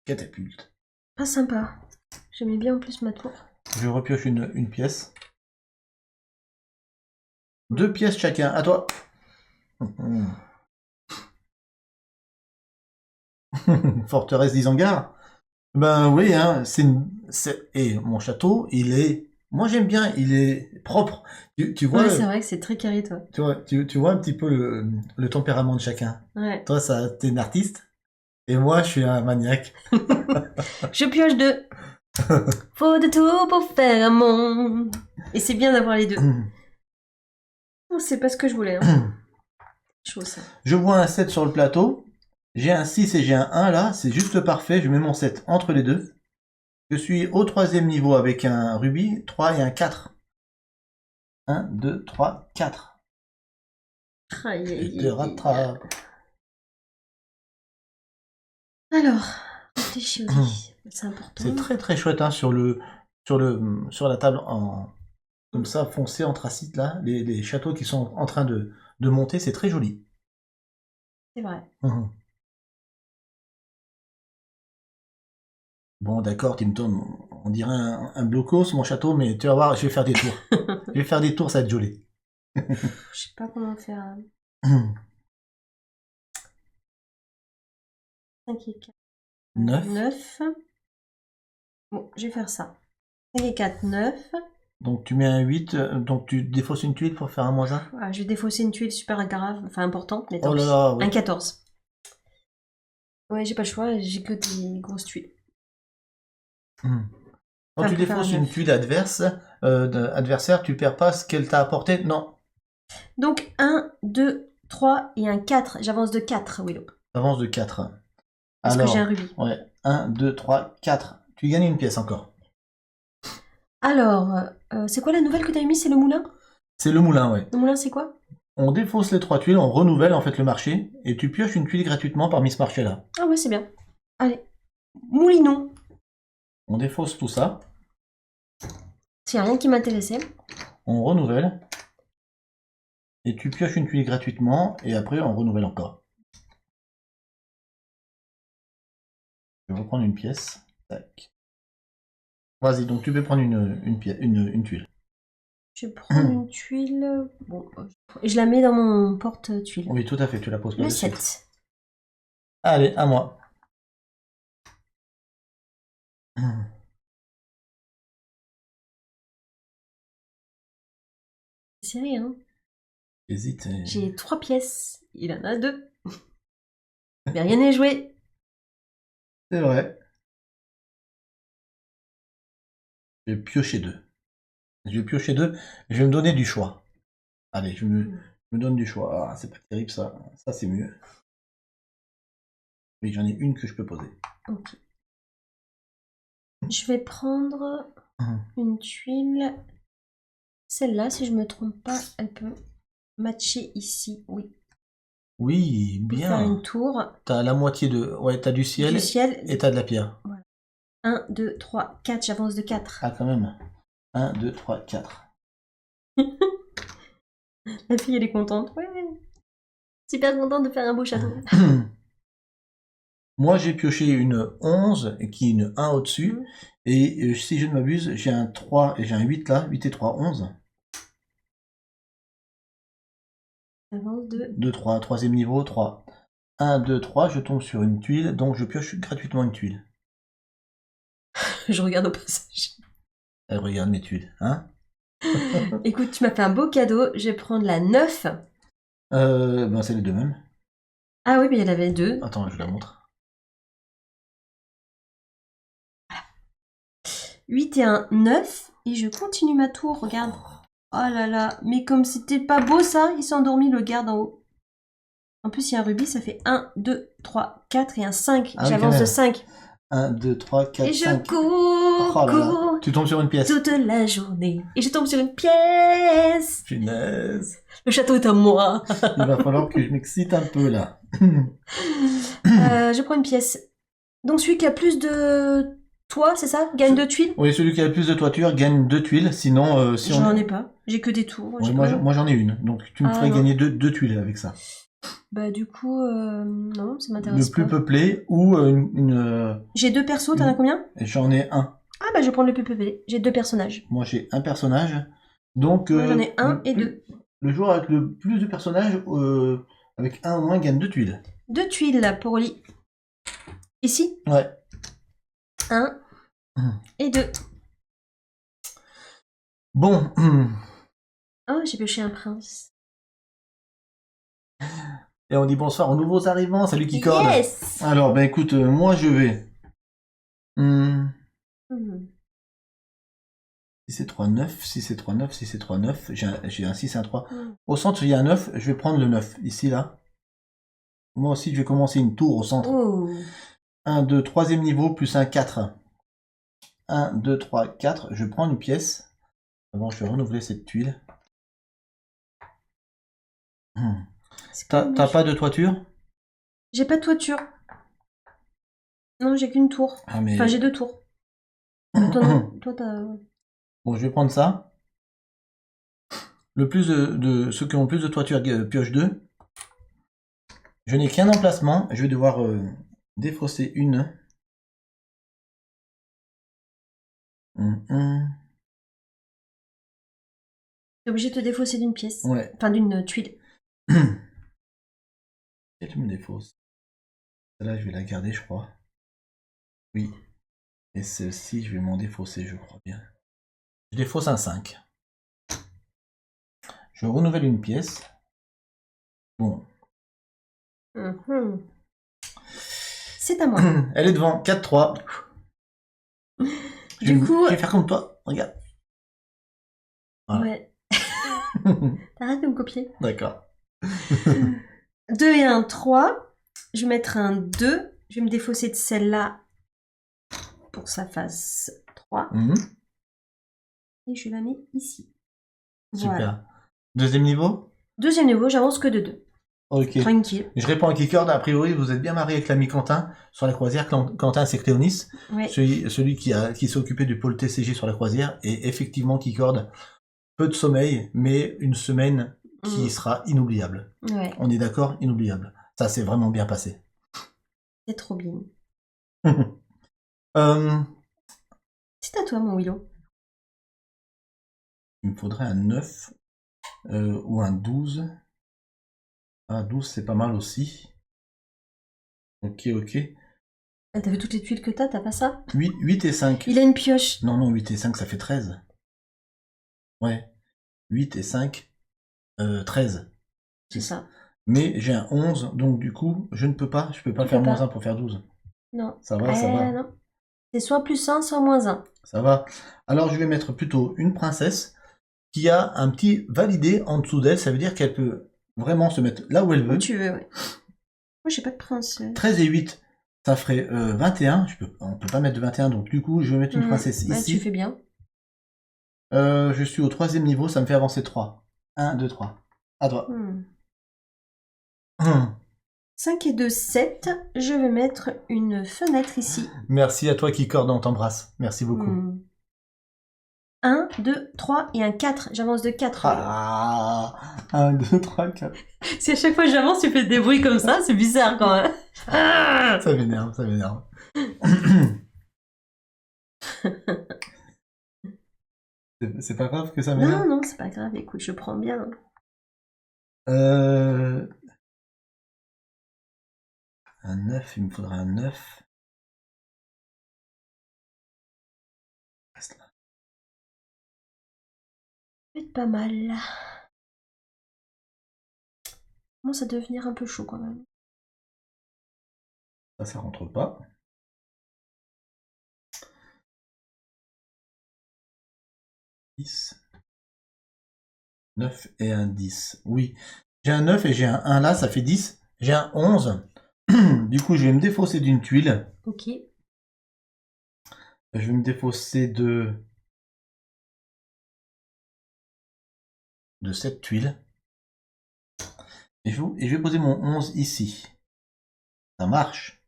Catapulte. Pas sympa. J'aimais bien en plus ma tour. Je repioche une pièce. 2 pièces chacun. À toi. Forteresse d'Isengard. Ben oui, hein, et mon château, il est... Moi j'aime bien, il est propre. Tu vois, Ouais, c'est vrai que c'est très carré, toi. tu vois un petit peu le tempérament de chacun. Ouais. Toi, t'es une artiste, et moi, je suis un maniaque. Je pioche 2. Faut de tout pour faire un monde. Et c'est bien d'avoir les deux. Non, c'est pas ce que je voulais. Hein. Chaud, ça. Je vois un 7 sur le plateau. J'ai un 6 et j'ai un 1 là. C'est juste parfait. Je mets mon 7 entre les deux. Je suis au 3e niveau avec un rubis, 3 et un 4. 1, 2, 3, 4. Je te rattrape. Alors, réfléchis aussi. C'est important. C'est très très chouette hein, sur la table en comme ça foncé anthracite là, les châteaux qui sont en train de monter, c'est très joli. C'est vrai. Bon d'accord, Tim Tom, on dirait un blocos mon château, mais tu vas voir, je vais faire des tours. Je vais faire des tours, ça va être joli. Je sais pas comment faire. 5 et 4. 9. Bon, je vais faire ça. 5 et 4, 9. Donc tu mets un 8, donc tu défausses une tuile pour faire un -1. Voilà, je vais défausser une tuile super grave, enfin importante, mais Oh tant là pis. là, oui. Un 14. Ouais, j'ai pas le choix, j'ai que des grosses tuiles. Quand Enfin, tu pour faire défausses un une 9. tuile adversaire, tu perds pas ce qu'elle t'a apporté. Non, Donc 1, 2, 3 et un 4. J'avance de 4, Willow. avance de 4. Parce que Alors, j'ai un rubis. ouais, 1, 2, 3, 4. Tu gagnes une pièce encore. Alors, c'est quoi la nouvelle que t'as mis? C'est le moulin? C'est le moulin, ouais. Le moulin, c'est quoi? On défausse les 3 tuiles, on renouvelle en fait le marché, et tu pioches une tuile gratuitement parmi ce marché-là. Ah ouais, c'est bien. Allez. Moulinon. On défausse tout ça, S'il n'y a rien qui m'intéressait. on renouvelle, et tu pioches une tuile gratuitement, et après on renouvelle encore. Je vais reprendre une pièce. Tac. Vas-y, donc tu peux prendre une tuile. Je prends une tuile. Bon, et je la mets dans mon porte-tuile. Oui, tout à fait, tu la poses pas Le dessus. 7. Allez, à moi. C'est serré, hein. Hésite. J'ai 3 pièces. Il en a 2. Mais rien n'est joué. C'est vrai. Je vais piocher 2. Je vais piocher 2. Je vais me donner du choix. Allez, je me donne du choix. Ah, c'est pas terrible ça. Ça, c'est mieux. Oui, j'en ai une que je peux poser. Ok. Je vais prendre une tuile. Celle-là, si je me trompe pas, elle peut matcher ici. Oui. Oui, On peut bien. faire une tour. T'as la moitié de... Ouais, t'as du ciel, et t'as de la pierre. Voilà. 1, 2, 3, 4. J'avance de 4. Ah, quand même. 1, 2, 3, 4. La fille, elle est contente. Ouais. Super contente de faire un beau château. Moi, j'ai pioché une 11, qui est une 1 au-dessus. Et si je ne m'abuse, j'ai un 3 et j'ai un 8 là. 8 et 3, 11. Avance de... 2, 3, 3e niveau, 3. 1, 2, 3, je tombe sur une tuile, donc je pioche gratuitement une tuile. Je regarde au passage. Elle regarde mes tuiles, hein. Écoute, tu m'as fait un beau cadeau. Je vais prendre la 9. Ben c'est les deux mêmes. Ah oui, mais il y en avait 2. Attends, je la montre. 8 et un 9. Et je continue ma tour, regarde. Oh là là, mais comme c'était pas beau ça, il s'est endormi le garde en haut. En plus, il y a un rubis, ça fait 1, 2, 3, 4 et un 5. Ah oui, J'avance quand de même. 5. 1, 2, 3, 4, Et 5. je cours, Oh là là. cours Tu tombes sur une pièce. toute la journée. Et je tombe sur une pièce. Punaise. Le château est à moi. Il va falloir que je m'excite un peu là. Je prends une pièce. Donc celui qui a plus de toit, c'est ça? Gagne 2 tuiles? Oui, celui qui a le plus de toiture gagne 2 tuiles, sinon... si J'en on... ai pas. J'ai que des tours. Ouais, j'ai moi, pas- moi j'en ai une, donc tu me Ah, ferais non. gagner 2 tuiles avec ça. Bah du coup, non, ça m'intéresse Le plus pas. peuplé ou J'ai 2 persos, t'en as combien? J'en ai un. Ah Ah bah je vais prendre le PPP. J'ai 2 personnages. Moi, j'ai un personnage. Donc, Moi j'en ai 1 et 2. Le joueur avec le plus de personnages, avec un ou moins, gagne 2 tuiles. 2 tuiles là pour Oli. Ici. Ouais. 1 et 2. Bon. Oh, j'ai pioché un prince. Et on dit bonsoir aux nouveaux arrivants. Salut Kikord. Yes. Alors, ben écoute, moi je vais. Si c'est 3, 9, si c'est 3, 9, si c'est 3, 9, j'ai un 6 et un 3. Au centre, il y a un 9, je vais prendre le 9, ici, là. Moi aussi, je vais commencer une tour au centre. Oh. 1, 2, 3e niveau, plus un 4. 1, 2, 3, 4. Je prends une pièce. Avant, je vais renouveler cette tuile. T'as pas de toiture? J'ai pas de toiture. Non, j'ai qu'une tour. Ah, mais... Enfin, j'ai 2 tours. Toi, t'as... Bon, je vais prendre ça. Le plus de ceux qui ont le plus de toiture pioche 2. Je n'ai qu'un emplacement. Je vais devoir défausser une. T'es obligé de te défausser d'une pièce. Ouais. Enfin, d'une tuile. Et tu me défausses. Celle-là, je vais la garder, je crois. Oui. Et celle-ci, je vais m'en défausser, je crois bien. Je défausse un 5. Je renouvelle une pièce. Bon. C'est à moi. Elle est devant, 4-3. Du coup... Je vais faire comme toi, regarde. Voilà. Ouais. T'arrêtes de me copier. D'accord. 2 et 1, 3. Je vais mettre un 2. Je vais me défausser de celle-là pour que ça fasse 3. Et je la mets ici. Super. Voilà. 2e niveau? 2e niveau, j'avance que de 2. Ok. Tranquille. Je réponds à Kikord, a priori vous êtes bien marié avec l'ami Quentin sur la croisière. Quentin c'est Cléonis, Ouais. celui qui s'est occupé du pôle TCG sur la croisière. Et effectivement Kikord, peu de sommeil, mais une semaine qui sera inoubliable. Ouais. On est d'accord, inoubliable. Ça s'est vraiment bien passé. C'est trop bien. C'est à toi mon Willow. Il me faudrait un 9 ou un 12. Ah, 12 c'est pas mal aussi. Ok. Ah, t'as vu toutes les tuiles que t'as pas ça? 8 et 5. Il a une pioche. Non, 8 et 5 ça fait 13. Ouais. 8 et 5, 13. C'est ça. Mais j'ai un 11, donc du coup, je peux pas faire moins 1 pour faire 12. Non. Ça va, ça va. Non. C'est soit plus 1, soit moins 1. Ça va. Alors je vais mettre plutôt une princesse qui a un petit validé en dessous d'elle. Ça veut dire qu'elle peut vraiment se mettre là où elle veut. Où tu veux, ouais. Moi, j'ai pas de prince. 13 et 8, ça ferait 21. On peut pas mettre de 21, donc du coup, je vais mettre une princesse ici. Tu fais bien. Je suis au 3e niveau, ça me fait avancer 3. 1, 2, 3. À toi. 5 et 2, 7. Je vais mettre une fenêtre ici. Merci à toi Kikord, on t'embrasse. Merci beaucoup. 1, 2, 3 et un 4. J'avance de 4. Ah, 1, 2, 3, 4. Si à chaque fois que j'avance, tu fais des bruits comme ça, c'est bizarre quand même. Ça m'énerve, ça m'énerve. C'est pas grave que ça m'énerve? Non, c'est pas grave. Écoute, je prends bien. Un 9, il me faudra un 9. Ça va être pas mal. Commence à devenir un peu chaud quand même. Ça rentre pas. « 9 et un 10. Oui. J'ai un 9 et j'ai un 1 là, ça fait 10. J'ai un 11. Du coup, je vais me défausser d'une tuile. Ok. Je vais me défausser de cette tuile. Et je vais poser mon 11 ici. Ça marche.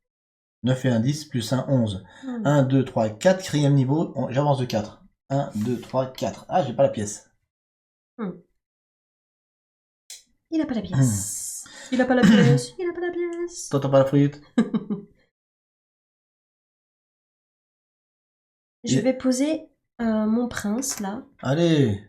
9 et un 10 plus un 11. 1, 2, 3, 4. 4e niveau. J'avance de 4. 1, 2, 3, 4. Ah, j'ai pas la pièce. Il a pas la pièce. Il a pas la pièce. Il a pas la pièce. T'entends pas la frite? Je vais poser mon prince, là. Allez.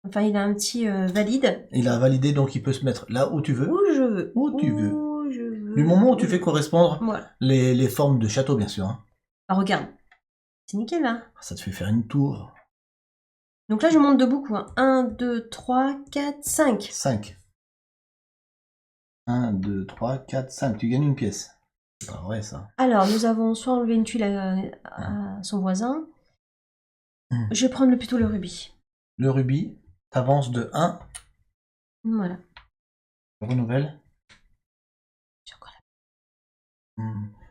Enfin, il a un petit valide. Il a validé, donc il peut se mettre là où tu veux. Où je veux. Où tu veux. Où je veux. Du moment où tu fais correspondre Voilà. les formes de château, bien sûr. Hein. Ah, regarde. C'est nickel, là. Ça te fait faire une tour. Donc là, je monte de beaucoup. Hein. 1, 2, 3, 4, 5. 5. 1, 2, 3, 4, 5. Tu gagnes une pièce. C'est pas vrai, ça. Alors, nous avons soit enlevé une tuile à son voisin. Je vais prendre plutôt le rubis. Le rubis, t'avances de 1. Voilà. Renouvelle.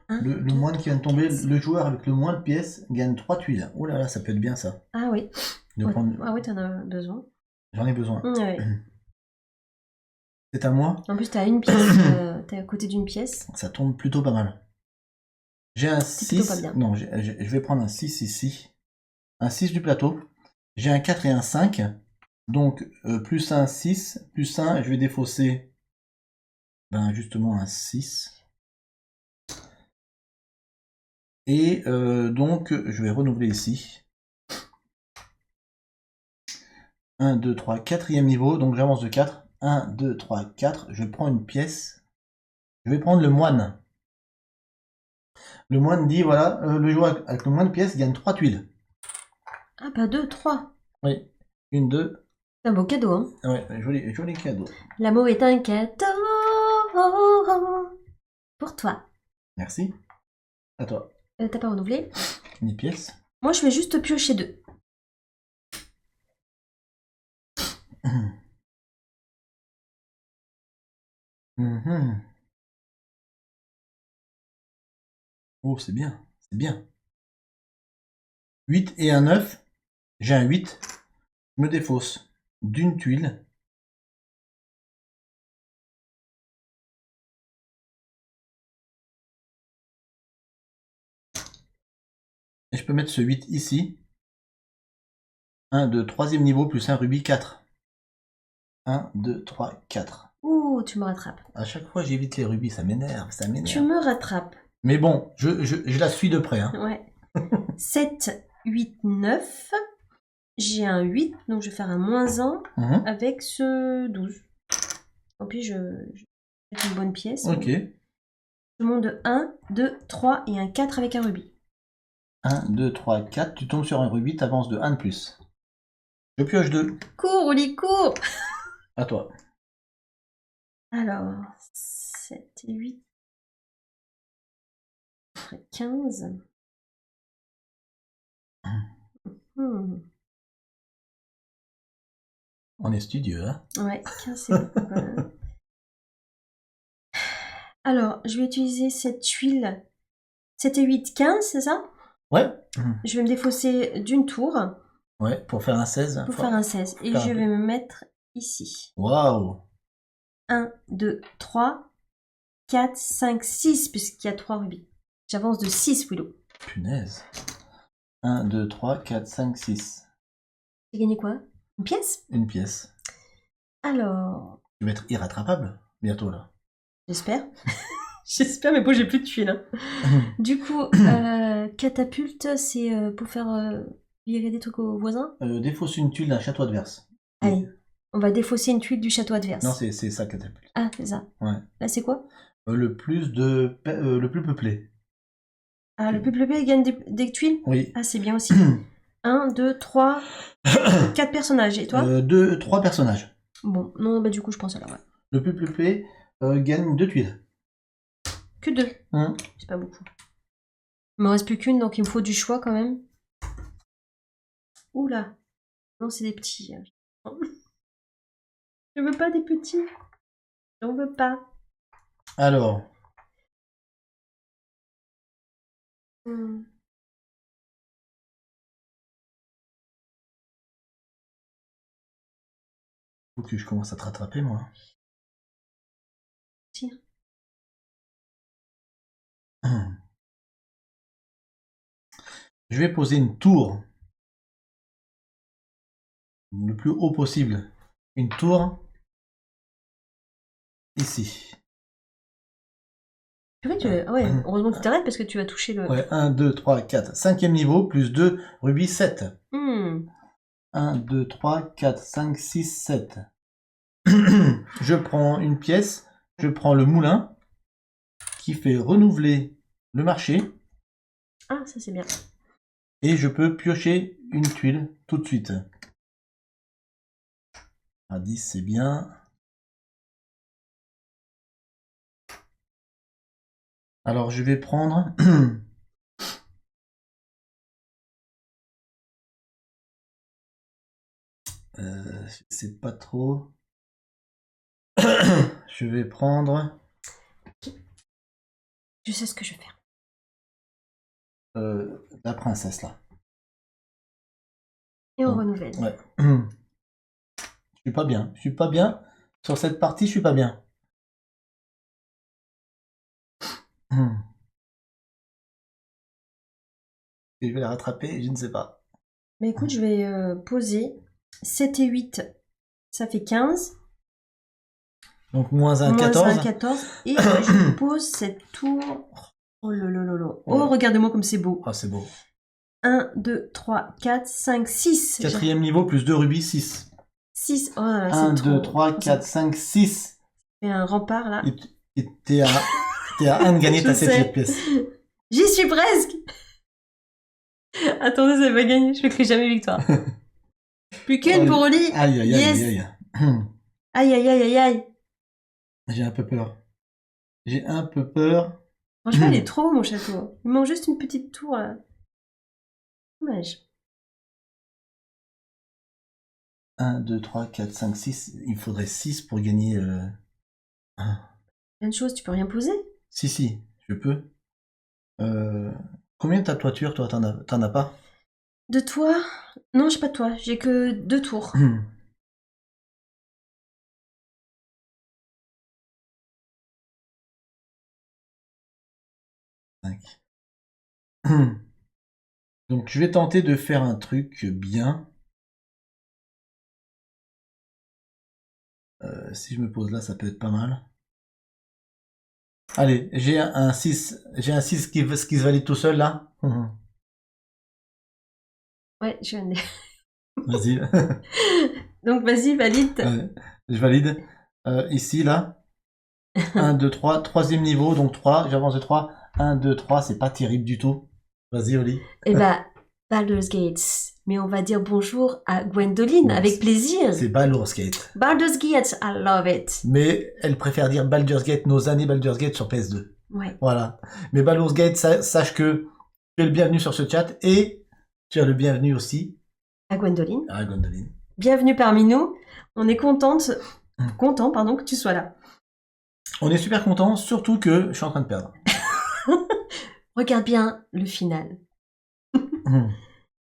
Le moine qui vient de tomber, le joueur avec le moins de pièces gagne 3 tuiles. Oh là là, ça peut être bien ça. Ah oui. De prendre... Ah oui, t'en as besoin. J'en ai besoin. Ouais. C'est à moi. En plus, t'as une pièce, t'es à côté d'une pièce. Ça tombe plutôt pas mal. J'ai un 6. Pas bien. Non, je vais prendre un 6 ici. Un 6 du plateau. J'ai un 4 et un 5. Donc, plus un 6, plus 1, je vais défausser justement un 6. Et donc, je vais renouveler ici. 1, 2, 3, 4e niveau. Donc, j'avance de 4. 1, 2, 3, 4. Je prends une pièce. Je vais prendre le moine. Le moine dit, voilà, le joueur avec le moins de pièces gagne 3 tuiles. Ah, pas 2, 3. Oui. 1, 2. C'est un beau cadeau, hein. Ouais, joli cadeau. L'amour est un cadeau pour toi. Merci. À toi. T'as pas renouvelé? Une pièce. Moi, je vais juste piocher 2. Oh, c'est bien. C'est bien. 8 et un 9. J'ai un 8. Je me défausse d'une tuile. Et je peux mettre ce 8 ici. 1, 2, 3e niveau plus un rubis 4. 1, 2, 3, 4. Ouh, tu me rattrapes. À chaque fois, j'évite les rubis. Ça m'énerve. Tu me rattrapes. Mais bon, je la suis de près. Hein. Ouais. 7, 8, 9. J'ai un 8, donc je vais faire un -1 avec ce 12. En plus, je fais une bonne pièce. Ok. Je monte de 1, 2, 3 et un 4 avec un rubis. 1, 2, 3, 4. Tu tombes sur un rubis, tu avances de 1 de plus. Je pioche 2. Cours, Oli, cours. À toi. Alors, 7 et 8. Ça ferait 15. On est studieux, hein? Ouais, 15 c'est beaucoup quand même. Alors, je vais utiliser cette tuile. 7 et 8, 15, c'est ça? Ouais. Je vais me défausser d'une tour. Ouais, pour faire un 16. Pour faire un 16. Et je vais me mettre ici. Waouh! 1, 2, 3, 4, 5, 6, puisqu'il y a 3 rubis. J'avance de 6, Willow. Punaise. 1, 2, 3, 4, 5, 6. J'ai gagné quoi? Une pièce? Une pièce. Alors... Tu vas être irrattrapable bientôt, là. J'espère. J'espère, mais bon, j'ai plus de tuiles. Hein. Du coup, catapulte, c'est pour faire virer des trucs aux voisins? Défausse une tuile d'un château adverse. Allez, on va défausser une tuile du château adverse. Non, c'est ça, catapulte. Ah, c'est ça. Ouais. Là, c'est quoi? Le plus peuplé. Ah, le plus peuplé gagne des tuiles? Oui. Ah, c'est bien aussi. 1, 2, 3, 4 personnages. Et toi? 3 personnages. Bon, non, bah du coup, je pense alors, ouais. Le plus peuplé gagne 2 tuiles. Que 2. C'est pas beaucoup. Il me reste plus qu'une, donc il me faut du choix quand même. Oula. Non, c'est des petits. Je veux pas des petits. J'en veux pas. Alors. Faut que je commence à te rattraper, moi. Tire. Je vais poser une tour. Le plus haut possible. Une tour. Ici. Oui, ouais, heureusement que tu t'arrêtes parce que tu vas toucher le... Ouais, 1, 2, 3, 4. 5e niveau, plus 2, rubis, 7. 1, 2, 3, 4, 5, 6, 7. Je prends une pièce, je prends le moulin, qui fait renouveler le marché. Ah, ça c'est bien. Et je peux piocher une tuile tout de suite. À 10, c'est bien. Alors, je vais prendre... je sais pas trop. Je vais prendre... Je sais ce que je vais faire. La princesse, là. Et on renouvelle. Ouais. Je suis pas bien. Je suis pas bien. Sur cette partie, je suis pas bien. Et je vais la rattraper, je ne sais pas. Mais écoute, je vais poser 7 et 8. Ça fait 15. Donc moins 1, moins 14. 1, 14. Et je pose cette tour. Oh lolo. Oh, regarde-moi comme c'est beau. Ah, c'est beau. 1, 2, 3, 4, 5, 6. 4e niveau, plus 2 rubis, 6. 6. Oh là là, 1, c'est 2, trop. 3, 4, 5, 6. Et un rempart là. Et t'es à 1 de gagner Je ta sais. 7e pièce. J'y suis presque. Attendez, ça va gagner. Je ne ferai jamais victoire. Plus qu'une pour Oli. Aïe, aïe, Yes. aïe, aïe. Aïe, aïe, aïe, aïe, aïe. J'ai un peu peur. J'ai un peu peur. Franchement, il est trop haut, mon château. Il manque juste une petite tour, là. Dommage. 1, 2, 3, 4, 5, 6. Il faudrait 6 pour gagner... Plein de choses, tu peux rien poser. Si, je peux. Combien t'as de toiture, toi? T'en as pas? De toit? Non, j'ai pas de toit. J'ai que 2 tours. Donc je vais tenter de faire un truc bien. Si je me pose là, ça peut être pas mal. Allez, j'ai un 6. J'ai un 6 qui se valide tout seul là. Ouais, je viens de... Vas-y. Donc vas-y, valide. Ouais, je valide. Ici, là. 1, 2, 3. 3e niveau, donc 3. J'avance de 3. 1, 2, 3. C'est pas terrible du tout. Vas-y, Oli. Eh bah, Baldur's Gate. Mais on va dire bonjour à Gwendoline, avec plaisir. C'est Baldur's Gate. Baldur's Gate, I love it. Mais elle préfère dire Baldur's Gate, nos années Baldur's Gate sur PS2. Ouais. Voilà. Mais Baldur's Gate, sache que tu es le bienvenu sur ce chat et tu es le bienvenu aussi À Gwendoline. à Gwendoline. Bienvenue parmi nous. On est content, que tu sois là. On est super content, surtout que je suis en train de perdre. Regarde bien le final.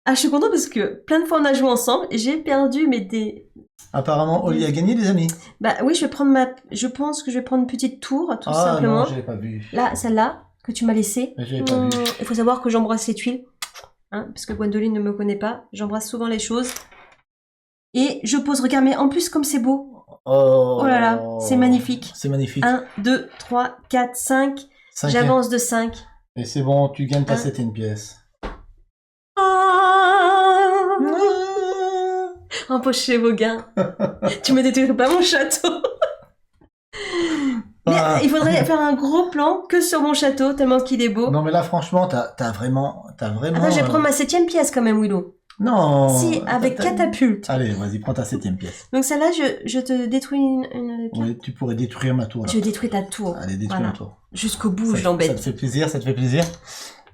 Ah, je suis content parce que plein de fois on a joué ensemble et j'ai perdu Apparemment, Oli a gagné, les amis. Bah oui, je pense que je vais prendre une petite tour, tout Ah simplement. non, j'avais pas vu. Là, celle-là, que tu m'as laissée. Mais j'avais pas vu. Il faut savoir que j'embrasse les tuiles. Hein, parce que Gwendoline ne me connaît pas. J'embrasse souvent les choses. Et je pose, regarde, mais en plus, comme c'est beau. Oh là là, c'est magnifique. C'est magnifique. 1, 2, 3, 4, 5. J'avance de 5. Et c'est bon, tu gagnes ta 7e pièce. Empochez vos gains. Tu me détruirais pas mon château. Mais il faudrait faire un gros plan que sur mon château, tellement qu'il est beau. Non mais là franchement, t'as vraiment... Attends, je vais prendre ma 7e pièce quand même, Willow. Non. Si, avec catapulte. Allez, vas-y, prends ta 7e pièce. Donc celle-là, je te détruis une... Oui, tu pourrais détruire ma tour. Là. Je détruis ta tour. Allez, détruis Voilà. ma tour. Jusqu'au bout, Ça je l'embête. te fait plaisir, ça te fait plaisir.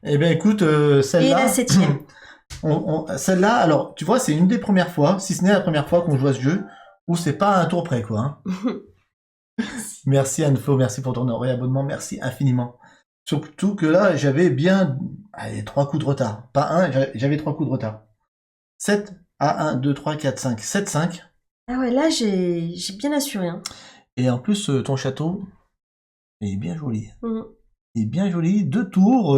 Eh bien écoute, celle-là... Et la 7e. Celle-là, alors, tu vois, c'est une des premières fois, si ce n'est la première fois qu'on joue à ce jeu, où c'est pas un tour près, quoi. Hein. Merci Anfo, merci pour ton réabonnement, merci infiniment. Surtout que là, j'avais bien 3 coups de retard. Pas un, j'avais 3 coups de retard. 7 à 1, 2, 3, 4, 5, 7, 5. Ah ouais, là, j'ai bien assuré. Hein. Et en plus, ton château est bien joli. Mhm. Il est bien joli, 2 tours,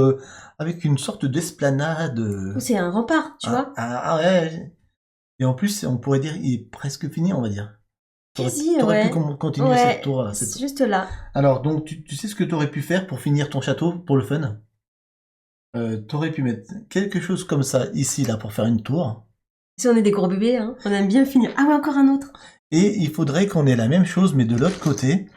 avec une sorte d'esplanade. C'est un rempart, tu vois. Ouais. Et en plus, on pourrait dire, il est presque fini, on va dire. Quasi, T'aurais ouais. pu continuer Ouais, cette tour là. c'est juste là. Alors, donc, tu sais ce que t'aurais pu faire pour finir ton château, pour le fun? T'aurais pu mettre quelque chose comme ça, ici, là, pour faire une tour. Si on est des gros bébés, hein, on aime bien finir. Ah ouais, encore un autre. Et il faudrait qu'on ait la même chose, mais de l'autre côté.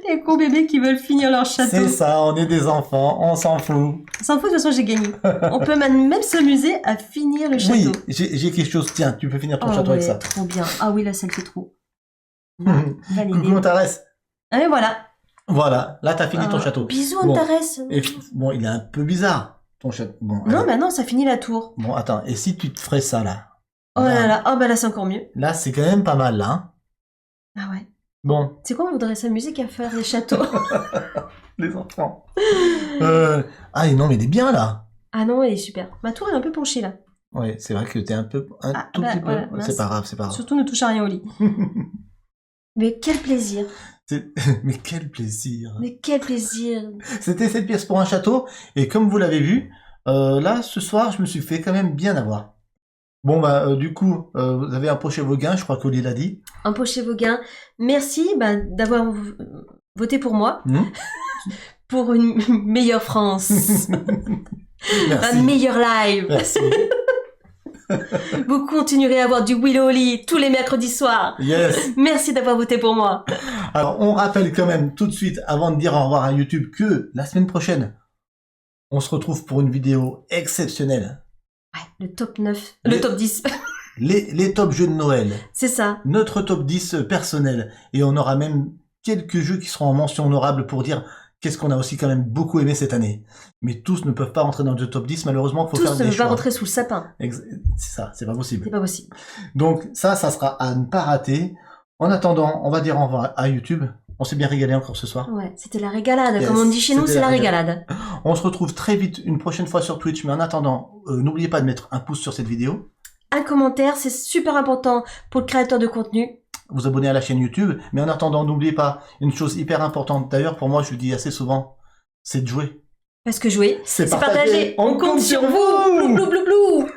Les gros bébés qui veulent finir leur château. C'est ça, on est des enfants, on s'en fout. Sans faute, de toute façon, j'ai gagné. On peut même s'amuser à finir le château. Oui, j'ai quelque chose. Tiens, tu peux finir ton Oh château avec ouais, ça. trop bien. Ah oui, là, ça le fait trop. Coucou Validé. Antares. Ah, et voilà. Voilà, là t'as fini ton Ah, château. Bisous, Bon. Antares. Et bon, il est un peu bizarre, ton château. Bon, Non, allez. bah non, ça finit la tour. Bon, attends, et si tu te ferais ça là? Oh là là, oh bah là, c'est encore mieux. Là, c'est quand même pas mal, là. Hein. Ah ouais. Bon, C'est quoi, on voudrait s'amuser qu'à faire les châteaux. les enfants. Ah, et non, mais il est bien là. Ah non, elle est super. Ma tour est un peu penchée là. Ouais, c'est vrai que t'es un tout bah, petit peu. voilà, mince. C'est pas grave, c'est pas grave. Surtout ne touche à rien au lit. Mais quel plaisir. Mais quel plaisir. Mais quel plaisir. C'était 7 pièces pour un château, et comme vous l'avez vu, là, ce soir, je me suis fait quand même bien avoir. Bon, bah, du coup, vous avez empoché vos gains, je crois qu'Oli l'a dit. Empochez vos gains. Merci d'avoir voté pour moi. Pour une meilleure France. Merci. Un meilleur live. Merci. Vous continuerez à avoir du Willow Oli tous les mercredis soirs. Yes. Merci d'avoir voté pour moi. Alors, on rappelle quand même tout de suite, avant de dire au revoir à YouTube, que la semaine prochaine, on se retrouve pour une vidéo exceptionnelle. Ouais, le top 9. Les- Le top 10. Les top jeux de Noël. C'est ça. Notre top 10 personnel. Et on aura même quelques jeux qui seront en mention honorable pour dire qu'est-ce qu'on a aussi quand même beaucoup aimé cette année. Mais tous ne peuvent pas rentrer dans le top 10, malheureusement, il faut Tous faire ne des peuvent choix. pas rentrer sous le sapin. C'est ça, c'est pas possible. C'est pas possible. Donc ça sera à ne pas rater. En attendant, on va dire au revoir à YouTube. On s'est bien régalé encore ce soir. Ouais, c'était la régalade. Yes, Comme on dit chez nous, c'était c'est la la régalade. On se retrouve très vite une prochaine fois sur Twitch, mais en attendant, n'oubliez pas de mettre un pouce sur cette vidéo, Un commentaire, c'est super important pour le créateur de contenu. vous abonner à la chaîne YouTube, mais en attendant, n'oubliez pas une chose hyper importante. D'ailleurs, pour moi, je le dis assez souvent, c'est de jouer. Parce que jouer, C'est c'est partager. On compte sur vous. Blou, blou, blou, blou.